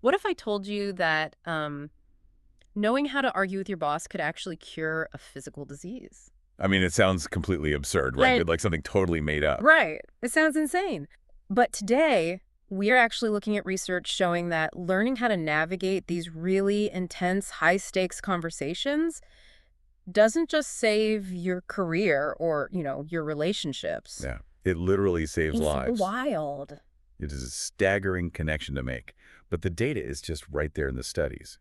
What if I told you that knowing how to argue with your boss could actually cure a physical disease? I mean, it sounds completely absurd, right? Yeah, Like something totally made up. right. It sounds insane. But today, we're actually looking at research showing that learning how to navigate these really intense, high-stakes conversations doesn't just save your career or, your relationships. Yeah. It literally saves It's lives. wild. It is a staggering connection to make. But the data is just right there in the studies.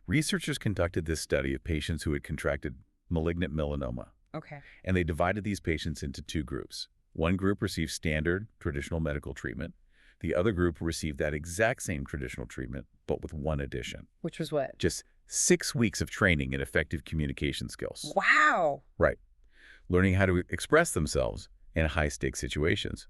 Researchers conducted this study of patients who had contracted malignant melanoma, Okay. and they divided these patients into two groups. One group received standard, traditional medical treatment. The other group received that exact same traditional treatment, but with one addition. Which was what? Just 6 weeks of training in effective communication skills. Wow. Right. Learning how to express themselves in high-stakes situations.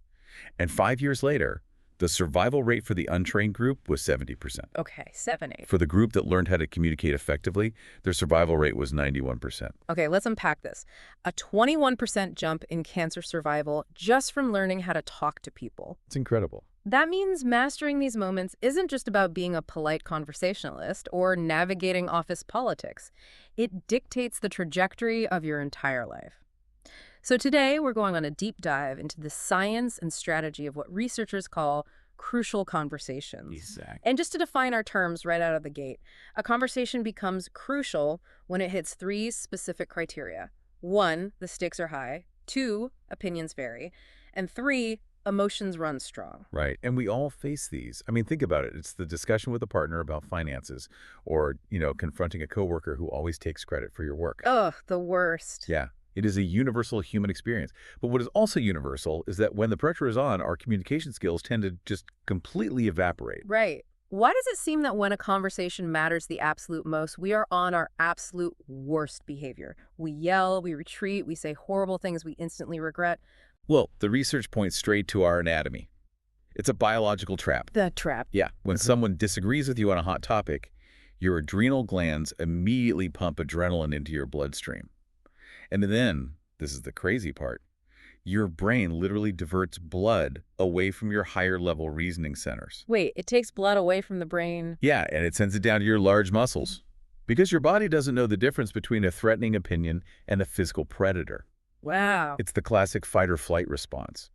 And 5 years later, the survival rate for the untrained group was 70%. Okay, 7, 8. For the group that learned how to communicate effectively, their survival rate was 91%. Okay, let's unpack this. A 21% jump in cancer survival just from learning how to talk to people. It's incredible. That means mastering these moments isn't just about being a polite conversationalist or navigating office politics. It dictates the trajectory of your entire life. So today, we're going on a deep dive into the science and strategy of what researchers call crucial conversations. Exactly. And just to define our terms right out of the gate, a conversation becomes crucial when it hits 3 specific criteria. 1, the stakes are high. 2, opinions vary. And 3, emotions run strong. Right. And we all face these. I mean, think about it. It's the discussion with a partner about finances or, confronting a coworker who always takes credit for your work. Ugh, the worst. Yeah. It is a universal human experience. But what is also universal is that when the pressure is on, our communication skills tend to just completely evaporate. Right. Why does it seem that when a conversation matters the absolute most, we are on our absolute worst behavior? We yell, we retreat, we say horrible things we instantly regret. Well, the research points straight to our anatomy. It's a biological trap. The trap. Yeah. When someone disagrees with you on a hot topic, your adrenal glands immediately pump adrenaline into your bloodstream. And then, this is the crazy part, your brain literally diverts blood away from your higher level reasoning centers. Wait, it takes blood away from the brain. Yeah, and it sends it down to your large muscles. Because your body doesn't know the difference between a threatening opinion and a physical predator. Wow. It's the classic fight or flight response.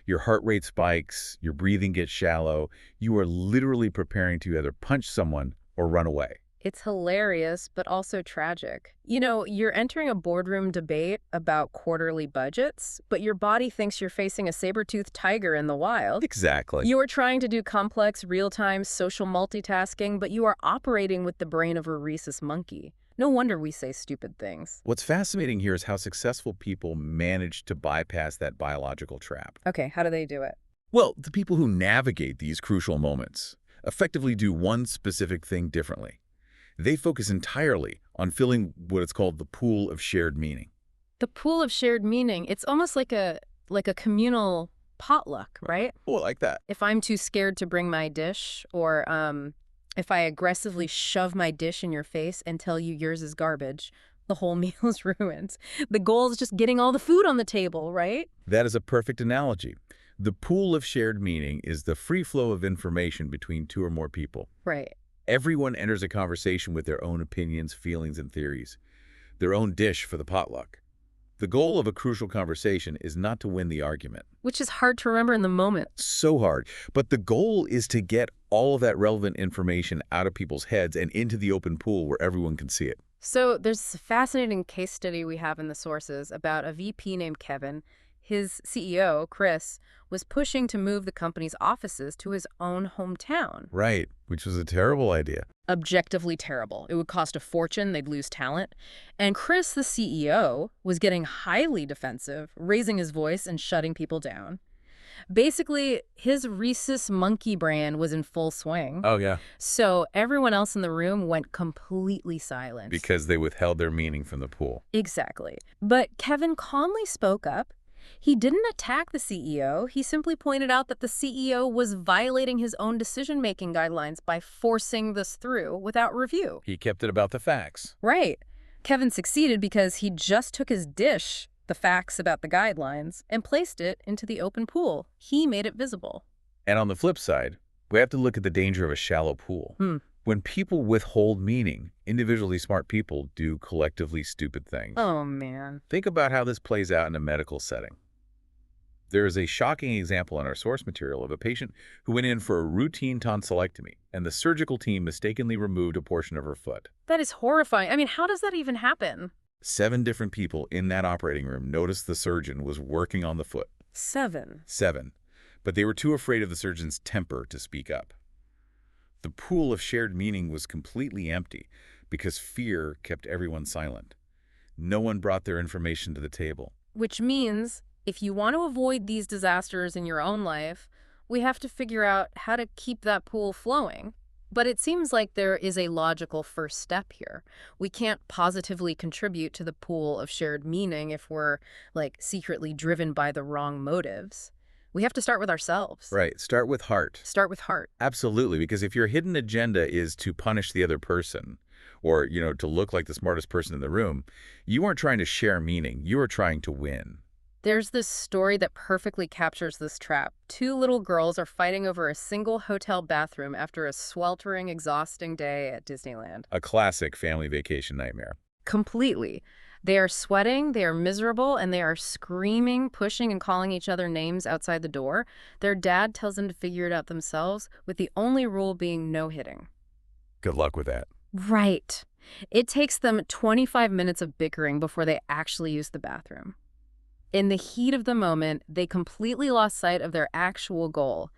Your heart rate spikes, your breathing gets shallow. You are literally preparing to either punch someone or run away. It's hilarious, but also tragic. You're entering a boardroom debate about quarterly budgets, but your body thinks you're facing a saber-toothed tiger in the wild. Exactly. You are trying to do complex, real-time social multitasking, but you are operating with the brain of a rhesus monkey. No wonder we say stupid things. What's fascinating here is how successful people manage to bypass that biological trap. Okay, how do they do it? Well, the people who navigate these crucial moments effectively do one specific thing differently. They focus entirely on filling what is called the pool of shared meaning. The pool of shared meaning, it's almost like a communal potluck, right? Oh, I like that. If I'm too scared to bring my dish, or if I aggressively shove my dish in your face and tell you yours is garbage, the whole meal is ruined. The goal is just getting all the food on the table, right? That is a perfect analogy. The pool of shared meaning is the free flow of information between two or more people. Right. Everyone enters a conversation with their own opinions, feelings, and theories, their own dish for the potluck. The goal of a crucial conversation is not to win the argument. Which is hard to remember in the moment. So hard. But the goal is to get all of that relevant information out of people's heads and into the open pool where everyone can see it. So there's a fascinating case study we have in the sources about a VP named Kevin. His CEO, Chris, was pushing to move the company's offices to his own hometown. Right, which was a terrible idea. Objectively terrible. It would cost a fortune, they'd lose talent. And Chris, the CEO, was getting highly defensive, raising his voice and shutting people down. Basically, his rhesus monkey brain was in full swing. Oh, yeah. So everyone else in the room went completely silent. Because they withheld their meaning from the pool. Exactly. But Kevin calmly spoke up. He didn't attack the CEO. He simply pointed out that the CEO was violating his own decision-making guidelines by forcing this through without review. He kept it about the facts. Right. Kevin succeeded because he just took his dish, the facts about the guidelines, and placed it into the open pool. He made it visible. And on the flip side, We have to look at the danger of a shallow pool. Hmm. When people withhold meaning, individually smart people do collectively stupid things. Oh, man. Think about how this plays out in a medical setting. There is a shocking example in our source material of a patient who went in for a routine tonsillectomy, and the surgical team mistakenly removed a portion of her foot. That is horrifying. I mean, how does that even happen? 7 different people in that operating room noticed the surgeon was working on the foot. 7. 7. But they were too afraid of the surgeon's temper to speak up. The pool of shared meaning was completely empty because fear kept everyone silent. No one brought their information to the table. Which means if you want to avoid these disasters in your own life, we have to figure out how to keep that pool flowing. But it seems like there is a logical first step here. We can't positively contribute to the pool of shared meaning if we're, like, secretly driven by the wrong motives. We have to start with ourselves. Right. Start with heart. Start with heart. Absolutely, because if your hidden agenda is to punish the other person or, to look like the smartest person in the room, you aren't trying to share meaning. You are trying to win. There's this story that perfectly captures this trap. 2 little girls are fighting over a single hotel bathroom after a sweltering, exhausting day at Disneyland. A classic family vacation nightmare. Completely. They are sweating, they are miserable, and they are screaming, pushing, and calling each other names outside the door. Their dad tells them to figure it out themselves, with the only rule being no hitting. Good luck with that. Right. It takes them 25 minutes of bickering before they actually use the bathroom. In the heat of the moment, they completely lost sight of their actual goal,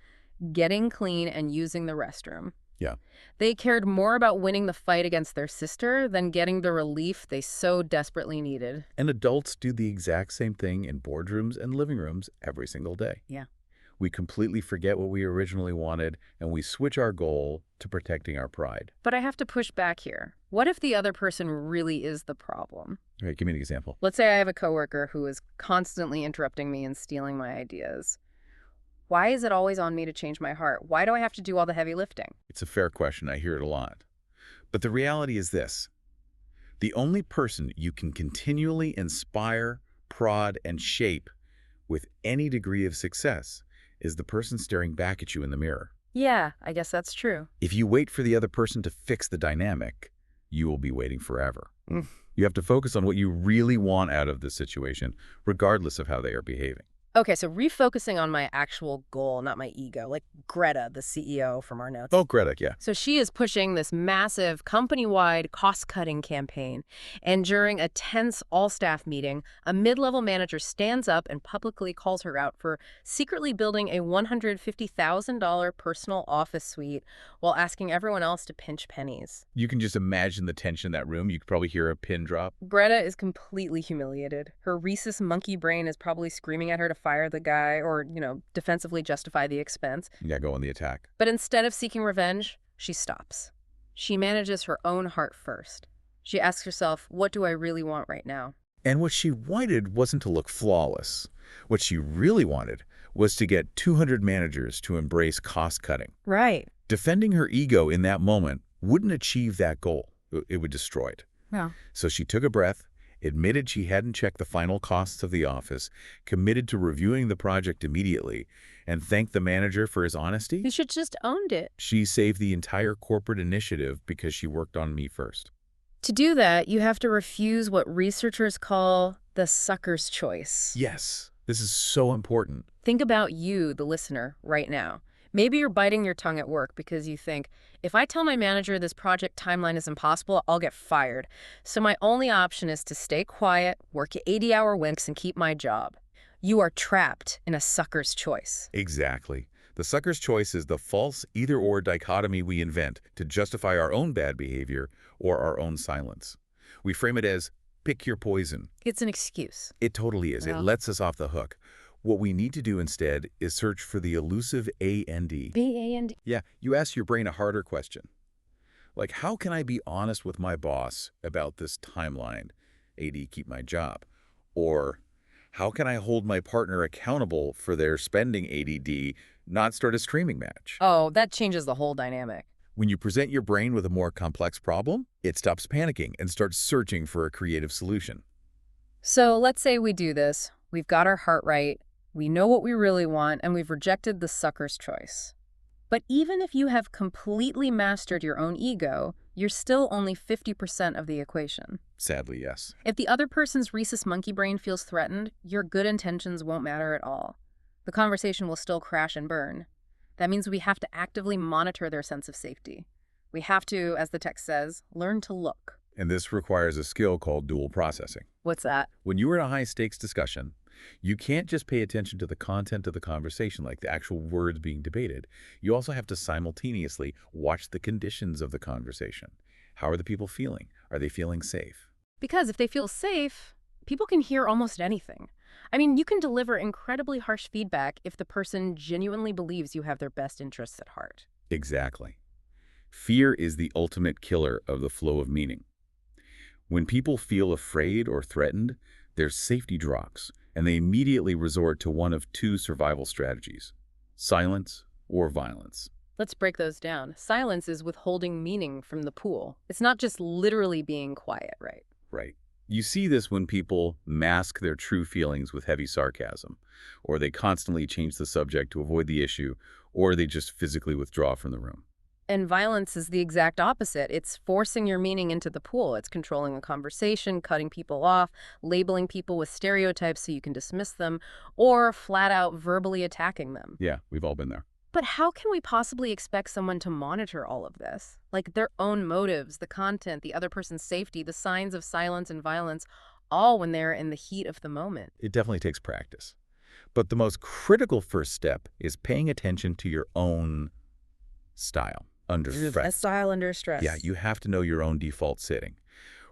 getting clean and using the restroom. Yeah. They cared more about winning the fight against their sister than getting the relief they so desperately needed. And adults do the exact same thing in boardrooms and living rooms every single day. Yeah. We completely forget what we originally wanted, and we switch our goal to protecting our pride. But I have to push back here. What if the other person really is the problem? All right, give me an example. Let's say I have a coworker who is constantly interrupting me and stealing my ideas. Why is it always on me to change my heart? Why do I have to do all the heavy lifting? It's a fair question. I hear it a lot. But the reality is this. The only person you can continually inspire, prod, and shape with any degree of success is the person staring back at you in the mirror. Yeah, I guess that's true. If you wait for the other person to fix the dynamic, you will be waiting forever. You have to focus on what you really want out of this situation, regardless of how they are behaving. Okay, so refocusing on my actual goal, not my ego, like Greta, the CEO from our notes. Oh, Greta, yeah. So she is pushing this massive company-wide cost-cutting campaign. And during a tense all-staff meeting, a mid-level manager stands up and publicly calls her out for secretly building a $150,000 personal office suite while asking everyone else to pinch pennies. You can just imagine the tension in that room. You could probably hear a pin drop. Greta is completely humiliated. Her rhesus monkey brain is probably screaming at her to fire the guy or, defensively justify the expense. Yeah, go on the attack. But instead of seeking revenge, she stops. She manages her own heart first. She asks herself, what do I really want right now? And what she wanted wasn't to look flawless. What she really wanted was to get 200 managers to embrace cost cutting. Right. Defending her ego in that moment wouldn't achieve that goal. It would destroy it. Yeah. So she took a breath, admitted she hadn't checked the final costs of the office, committed to reviewing the project immediately, and thanked the manager for his honesty. You should just owned it. She saved the entire corporate initiative because she worked on me first. To do that, you have to refuse what researchers call the sucker's choice. Yes, this is so important. Think about you, the listener, right now. Maybe you're biting your tongue at work because you think, if I tell my manager this project timeline is impossible, I'll get fired. So my only option is to stay quiet, work 80-hour winks, and keep my job. You are trapped in a sucker's choice. Exactly. The sucker's choice is the false either-or dichotomy we invent to justify our own bad behavior or our own silence. We frame it as, pick your poison. It's an excuse. It totally is. Yeah. It lets us off the hook. What we need to do instead is search for the elusive A&D. B-A-N-D. Yeah, you ask your brain a harder question. Like, how can I be honest with my boss about this timeline? AD, keep my job. Or, how can I hold my partner accountable for their spending ADD, not start a streaming match? Oh, that changes the whole dynamic. When you present your brain with a more complex problem, it stops panicking and starts searching for a creative solution. So let's say we do this. We've got our heart right. We know what we really want, and we've rejected the sucker's choice. But even if you have completely mastered your own ego, you're still only 50% of the equation. Sadly, yes. If the other person's rhesus monkey brain feels threatened, your good intentions won't matter at all. The conversation will still crash and burn. That means we have to actively monitor their sense of safety. We have to, as the text says, learn to look. And this requires a skill called dual processing. What's that? When you are in a high-stakes discussion, you can't just pay attention to the content of the conversation, like the actual words being debated. You also have to simultaneously watch the conditions of the conversation. How are the people feeling? Are they feeling safe? Because if they feel safe, people can hear almost anything. I mean, you can deliver incredibly harsh feedback if the person genuinely believes you have their best interests at heart. Exactly. Fear is the ultimate killer of the flow of meaning. When people feel afraid or threatened, their safety drops, and they immediately resort to one of two survival strategies: silence or violence. Let's break those down. Silence is withholding meaning from the pool. It's not just literally being quiet, right? Right. You see this when people mask their true feelings with heavy sarcasm, or they constantly change the subject to avoid the issue, or they just physically withdraw from the room. And violence is the exact opposite. It's forcing your meaning into the pool. It's controlling the conversation, cutting people off, labeling people with stereotypes so you can dismiss them, or flat out verbally attacking them. Yeah, we've all been there. But how can we possibly expect someone to monitor all of this? Like their own motives, the content, the other person's safety, the signs of silence and violence, all when they're in the heat of the moment. It definitely takes practice. But the most critical first step is paying attention to your own style under stress. Style under stress. Yeah, you have to know your own default setting.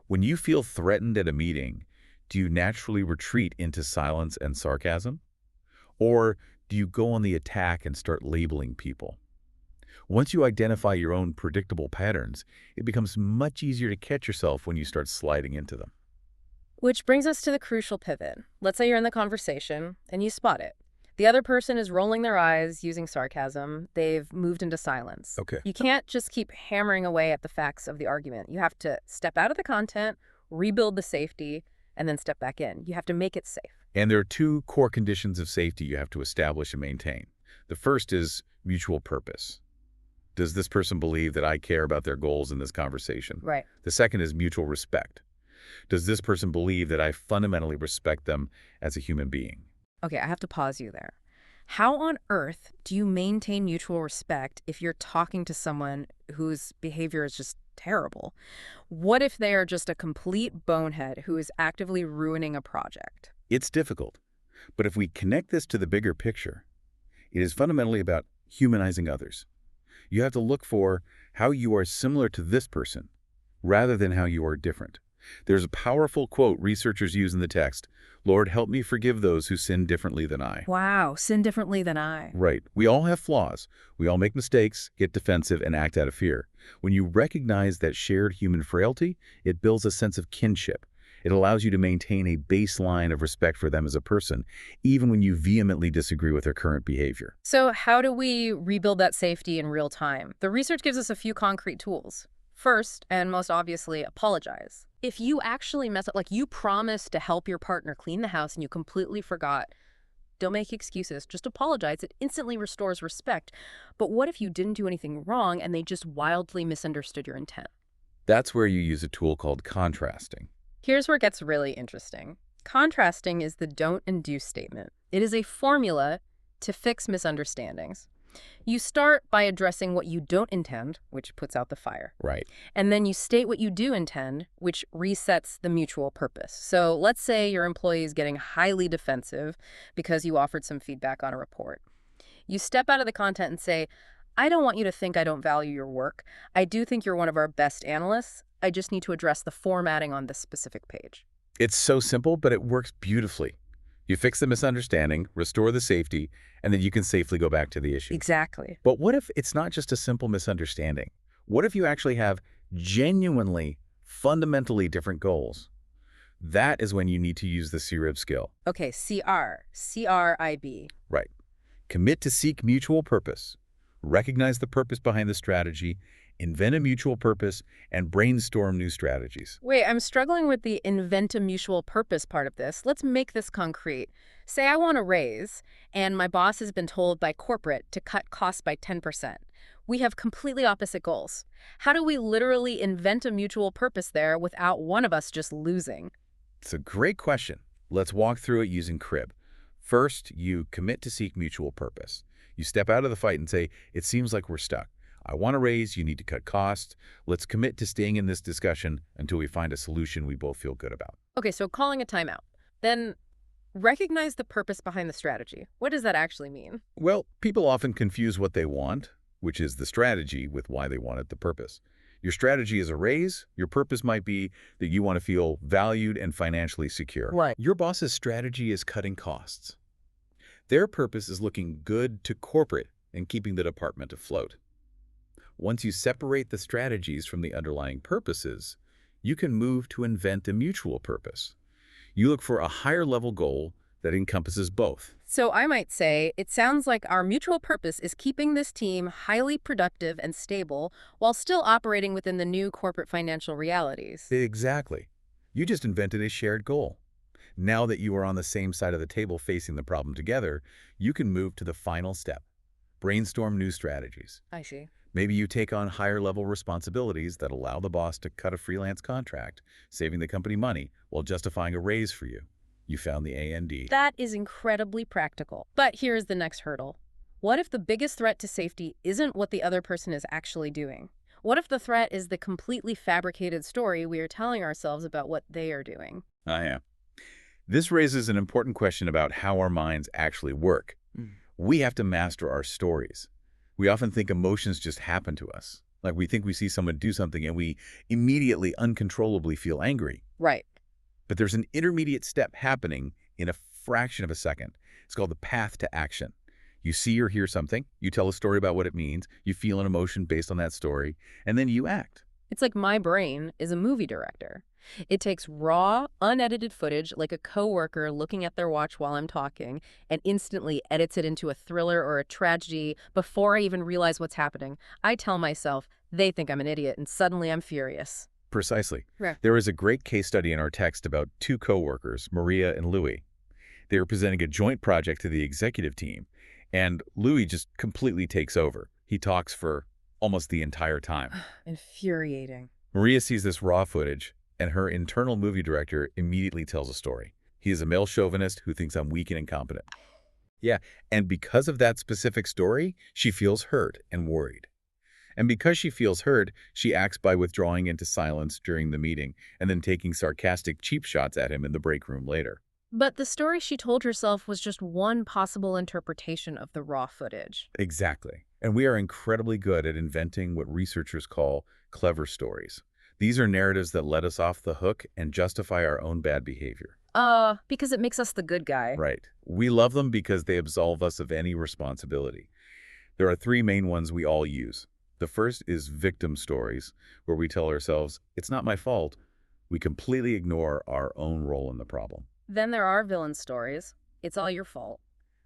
When you feel threatened at a meeting, do you naturally retreat into silence and sarcasm? Or do you go on the attack and start labeling people? Once you identify your own predictable patterns, it becomes much easier to catch yourself when you start sliding into them. Which brings us to the crucial pivot. Let's say you're in the conversation and you spot it. The other person is rolling their eyes, using sarcasm. They've moved into silence. Okay. You can't just keep hammering away at the facts of the argument. You have to step out of the content, rebuild the safety, and then step back in. You have to make it safe. And there are two core conditions of safety you have to establish and maintain. The first is mutual purpose. Does this person believe that I care about their goals in this conversation? Right. The second is mutual respect. Does this person believe that I fundamentally respect them as a human being? Okay, I have to pause you there. How on earth do you maintain mutual respect if you're talking to someone whose behavior is just terrible? What if they are just a complete bonehead who is actively ruining a project? It's difficult, but if we connect this to the bigger picture, it is fundamentally about humanizing others. You have to look for how you are similar to this person rather than how you are different. There's a powerful quote researchers use in the text: "Lord, help me forgive those who sin differently than I." Wow, sin differently than I. Right. We all have flaws. We all make mistakes, get defensive, and act out of fear. When you recognize that shared human frailty, it builds a sense of kinship. It allows you to maintain a baseline of respect for them as a person, even when you vehemently disagree with their current behavior. So how do we rebuild that safety in real time? The research gives us a few concrete tools. First, and most obviously, apologize. If you actually mess up, like you promised to help your partner clean the house and you completely forgot, don't make excuses. Just apologize. It instantly restores respect. But what if you didn't do anything wrong and they just wildly misunderstood your intent? That's where you use a tool called contrasting. Here's where it gets really interesting. Contrasting is the don't and do statement. It is a formula to fix misunderstandings. You start by addressing what you don't intend, which puts out the fire. Right. And then you state what you do intend, which resets the mutual purpose. So let's say your employee is getting highly defensive because you offered some feedback on a report. You step out of the content and say, I don't want you to think I don't value your work. I do think you're one of our best analysts. I just need to address the formatting on this specific page. It's so simple, but it works beautifully. You fix the misunderstanding, restore the safety, and then you can safely go back to the issue. Exactly. But what if it's not just a simple misunderstanding? What if you actually have genuinely, fundamentally different goals? That is when you need to use the CRIB skill. Okay, C-R-I-B. Right. Commit to seek mutual purpose. Recognize the purpose behind the strategy, invent a mutual purpose, and brainstorm new strategies. Wait, I'm struggling with the invent a mutual purpose part of this. Let's make this concrete. Say I want a raise, and my boss has been told by corporate to cut costs by 10%. We have completely opposite goals. How do we literally invent a mutual purpose there without one of us just losing? It's a great question. Let's walk through it using crib. First, you commit to seek mutual purpose. You step out of the fight and say, it seems like we're stuck. I want to raise, you need to cut costs. Let's commit to staying in this discussion until we find a solution we both feel good about. Okay, so calling a timeout. Then recognize the purpose behind the strategy. What does that actually mean? Well, people often confuse what they want, which is the strategy, with why they wanted the purpose. Your strategy is a raise. Your purpose might be that you want to feel valued and financially secure. Right. Your boss's strategy is cutting costs. Their purpose is looking good to corporate and keeping the department afloat. Once you separate the strategies from the underlying purposes, you can move to invent a mutual purpose. You look for a higher level goal that encompasses both. So I might say, it sounds like our mutual purpose is keeping this team highly productive and stable while still operating within the new corporate financial realities. Exactly. You just invented a shared goal. Now that you are on the same side of the table facing the problem together, you can move to the final step. Brainstorm new strategies. I see. Maybe you take on higher-level responsibilities that allow the boss to cut a freelance contract, saving the company money while justifying a raise for you. You found the A&D. That is incredibly practical. But here's the next hurdle. What if the biggest threat to safety isn't what the other person is actually doing? What if the threat is the completely fabricated story we are telling ourselves about what they are doing? Yeah. This raises an important question about how our minds actually work. We have to master our stories. We often think emotions just happen to us. Like we think we see someone do something and we immediately, uncontrollably feel angry. Right. But there's an intermediate step happening in a fraction of a second. It's called the path to action. You see or hear something, you tell a story about what it means, you feel an emotion based on that story, and then you act. It's like my brain is a movie director. It takes raw, unedited footage like a coworker looking at their watch while I'm talking and instantly edits it into a thriller or a tragedy before I even realize what's happening. I tell myself, they think I'm an idiot, and suddenly I'm furious. Precisely. Right. There is a great case study in our text about two coworkers, Maria and Louis. They were presenting a joint project to the executive team, and Louis just completely takes over. He talks for almost the entire time. Infuriating. Maria sees this raw footage, and her internal movie director immediately tells a story. He is a male chauvinist who thinks I'm weak and incompetent. Yeah, and because of that specific story, she feels hurt and worried. And because she feels hurt, she acts by withdrawing into silence during the meeting and then taking sarcastic cheap shots at him in the break room later. But the story she told herself was just one possible interpretation of the raw footage. Exactly. And we are incredibly good at inventing what researchers call clever stories. These are narratives that let us off the hook and justify our own bad behavior. Because it makes us the good guy. Right. We love them because they absolve us of any responsibility. There are three main ones we all use. The first is victim stories, where we tell ourselves, it's not my fault. We completely ignore our own role in the problem. Then there are villain stories. It's all your fault.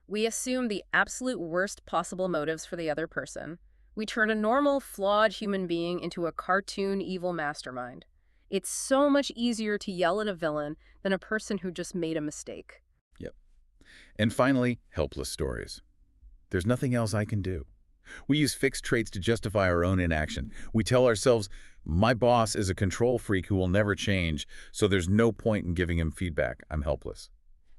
We assume the absolute worst possible motives for the other person. We turn a normal, flawed human being into a cartoon evil mastermind. It's so much easier to yell at a villain than a person who just made a mistake. Yep. And finally, helpless stories. There's nothing else I can do. We use fixed traits to justify our own inaction. We tell ourselves, my boss is a control freak who will never change, so there's no point in giving him feedback. I'm helpless.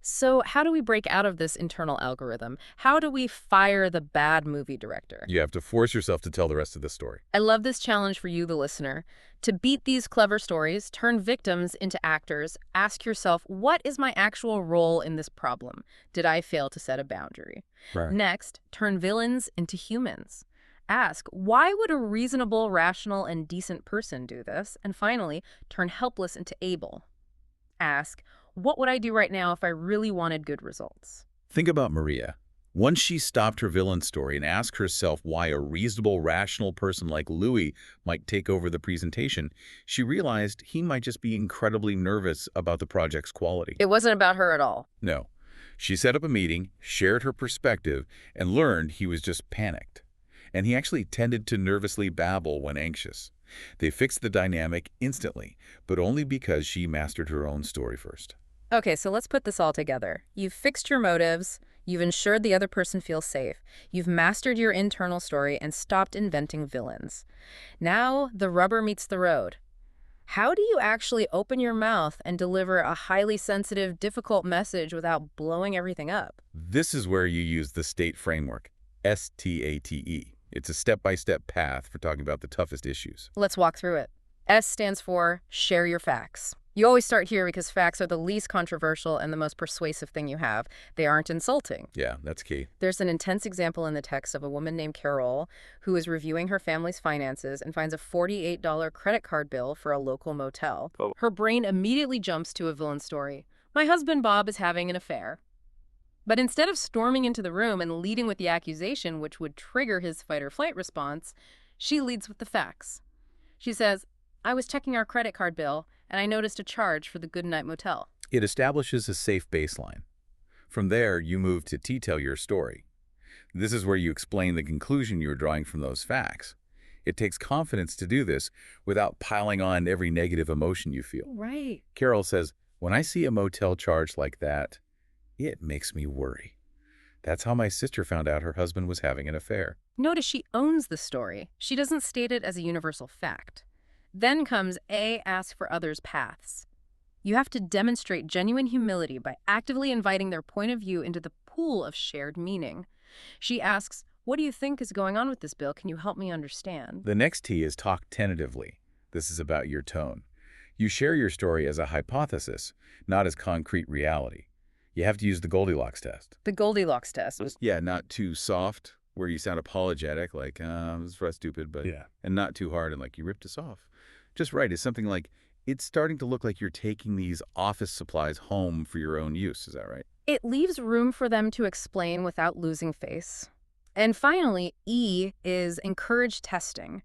So how do we break out of this internal algorithm? How do we fire the bad movie director? You have to force yourself to tell the rest of the story. I love this challenge for you, the listener. To beat these clever stories, turn victims into actors, ask yourself, what is my actual role in this problem? Did I fail to set a boundary? Right. Next, turn villains into humans. Ask, why would a reasonable, rational, and decent person do this? And finally, turn helpless into able. Ask, what would I do right now if I really wanted good results? Think about Maria. Once she stopped her villain story and asked herself why a reasonable, rational person like Louis might take over the presentation, she realized he might just be incredibly nervous about the project's quality. It wasn't about her at all. No. She set up a meeting, shared her perspective, and learned he was just panicked. And he actually tended to nervously babble when anxious. They fixed the dynamic instantly, but only because she mastered her own story first. Okay, so let's put this all together. You've fixed your motives, You've ensured the other person feels safe. You've mastered your internal story and stopped inventing villains. Now the rubber meets the road. How do you actually open your mouth and deliver a highly sensitive, difficult message without blowing everything up? This is where you use the STATE framework, STATE. It's a step-by-step path for talking about the toughest issues. Let's walk through it. S stands for share your facts. You always start here because facts are the least controversial and the most persuasive thing you have. They aren't insulting. Yeah, that's key. There's an intense example in the text of a woman named Carol who is reviewing her family's finances and finds a $48 credit card bill for a local motel. Oh. Her brain immediately jumps to a villain story. My husband Bob is having an affair. But instead of storming into the room and leading with the accusation, which would trigger his fight or flight response, she leads with the facts. She says, I was checking our credit card bill, and I noticed a charge for the Goodnight Motel. It establishes a safe baseline. From there, you move to tell your story. This is where you explain the conclusion you are drawing from those facts. It takes confidence to do this without piling on every negative emotion you feel. Right. Carol says, when I see a motel charge like that, it makes me worry. That's how my sister found out her husband was having an affair. Notice she owns the story. She doesn't state it as a universal fact. Then comes A, ask for others' paths. You have to demonstrate genuine humility by actively inviting their point of view into the pool of shared meaning. She asks, what do you think is going on with this bill? Can you help me understand? The next T is talk tentatively. This is about your tone. You share your story as a hypothesis, not as concrete reality. You have to use the Goldilocks test. The Goldilocks test. Yeah, not too soft, where you sound apologetic, like, this is stupid, but... Yeah. And not too hard, and like, you ripped us off. Just right. It's something like, it's starting to look like you're taking these office supplies home for your own use. Is that right? It leaves room for them to explain without losing face. And finally, E is encourage testing.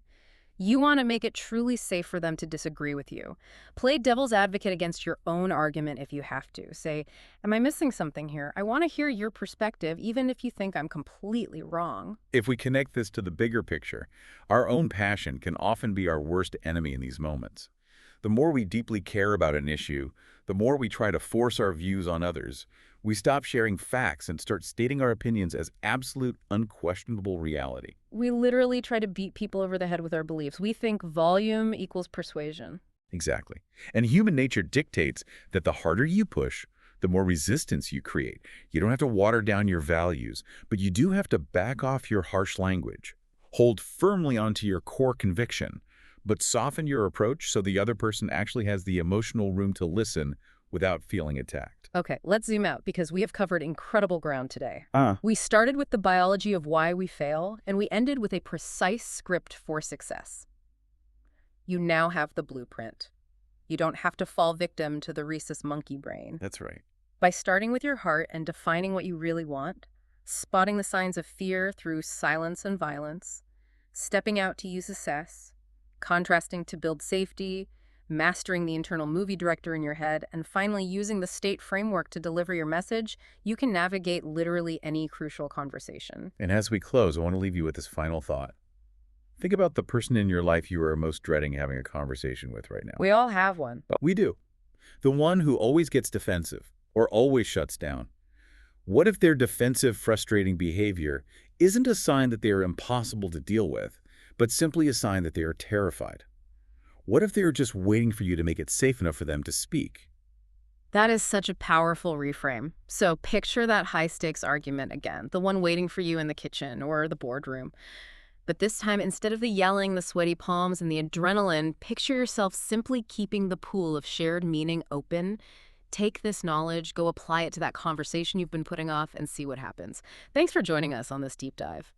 You want to make it truly safe for them to disagree with you. Play devil's advocate against your own argument if you have to. Say, am I missing something here? I want to hear your perspective, even if you think I'm completely wrong. If we connect this to the bigger picture, our own passion can often be our worst enemy in these moments. The more we deeply care about an issue, the more we try to force our views on others. We stop sharing facts and start stating our opinions as absolute, unquestionable reality. We literally try to beat people over the head with our beliefs. We think volume equals persuasion. Exactly. And human nature dictates that the harder you push, the more resistance you create. You don't have to water down your values, but you do have to back off your harsh language. Hold firmly onto your core conviction, but soften your approach so the other person actually has the emotional room to listen without feeling attacked. Okay, let's zoom out because we have covered incredible ground today. Ah. We started with the biology of why we fail, and we ended with a precise script for success. You now have the blueprint. You don't have to fall victim to the rhesus monkey brain. That's right. By starting with your heart and defining what you really want, spotting the signs of fear through silence and violence, stepping out to use assess, contrasting to build safety, mastering the internal movie director in your head, and finally using the STATE framework to deliver your message, you can navigate literally any crucial conversation. And as we close, I want to leave you with this final thought. Think about the person in your life you are most dreading having a conversation with right now. We all have one. We do. The one who always gets defensive or always shuts down. What if their defensive, frustrating behavior isn't a sign that they are impossible to deal with, but simply a sign that they are terrified? What if they are just waiting for you to make it safe enough for them to speak? That is such a powerful reframe. So picture that high-stakes argument again, the one waiting for you in the kitchen or the boardroom. But this time, instead of the yelling, the sweaty palms, and the adrenaline, picture yourself simply keeping the pool of shared meaning open. Take this knowledge, go apply it to that conversation you've been putting off, and see what happens. Thanks for joining us on this deep dive.